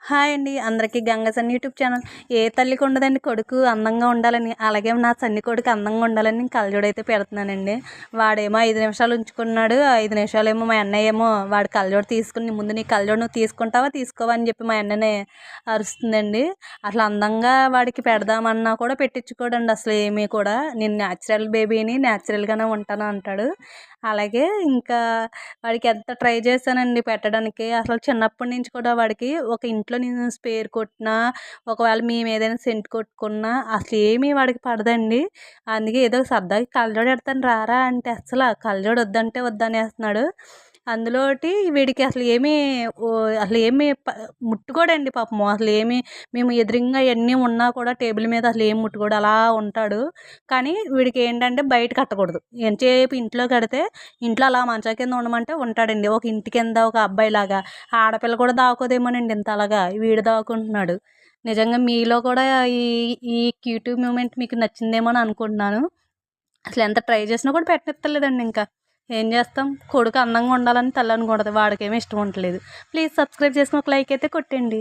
Hi అండి అందరికీ గంగ సన్ని YouTube channel. ఏ తల్లికి ఉండదండి కొడుకు అందంగా ఉండాలని, అలాగే నా సన్ని కొడుకు అందంగా ఉండాలని నేను కళ్ళజోడైతే పెడుతున్నానండి. వాడేమో 5 నిమిషాలు ఉంచుకున్నాడు. 5 నిమిషాలేమో మా అన్నయ్య ఏమో వాడు కళ్ళజోడు తీసుకుని, ముందు నీ కళ్ళజోడు నువ్వు తీసుకుంటావా తీసుకోవా అని చెప్పి మా అన్ననే అరుస్తుందండి. అసలు అందంగా వాడికి పెడదామన్నా కూడా పెట్టించుకోడండి అసలు ఏమీ కూడా. నేను న్యాచురల్ బేబీని, న్యాచురల్గానే ఉంటాను అంటాడు. అలాగే ఇంకా వాడికి ఎంత ట్రై చేశానండి పెట్టడానికి. అసలు చిన్నప్పటి నుంచి కూడా వాడికి ఒక ఇంట్లో నేను స్పేర్ కొట్టినా, ఒకవేళ మేము ఏదైనా సెంట్ కొట్టుకున్నా అసలు ఏమీ వాడికి పడదండి. అందుకే ఏదో సరదాగా కళ్ళజోడు ఎడతాను రారా అంటే అస్సలు కళ్ళజోడు వద్దంటే వద్దనేస్తున్నాడు. అందులోటి వీడికి అసలు ఏమీ అసలు ఏమీ ముట్టుకోడండి పాపం. అసలు ఏమీ మేము ఎదురుంగా ఇవన్నీ ఉన్నా కూడా టేబుల్ మీద అసలు ఏం ముట్టుకోడు అలా ఉంటాడు. కానీ వీడికి ఏంటంటే బయట కట్టకూడదు. ఎంతసేపు ఇంట్లో కడితే ఇంట్లో అలా మంచం కింద ఉండమంటే ఉంటాడండి. ఒక ఇంటి కింద ఒక అబ్బాయిలాగా. ఆడపిల్ల కూడా దాక్కోదేమోనండి ఇంతలాగా వీడు దాక్కుంటున్నాడు. నిజంగా మీలో కూడా ఈ ఈ క్యూట్ మూమెంట్ మీకు నచ్చిందేమో అని అనుకుంటున్నాను. అసలు ఎంత ట్రై చేసినా కూడా పెట్టనిత్తలేదండి ఇంకా. ఏం చేస్తాం, కొడుకు అందంగా ఉండాలని తల్లి అనుకుంటుంది, వాడికేమీ ఇష్టం ఉండట్లేదు. ప్లీజ్ సబ్స్క్రైబ్ చేసుకుని ఒక లైక్ అయితే కొట్టండి.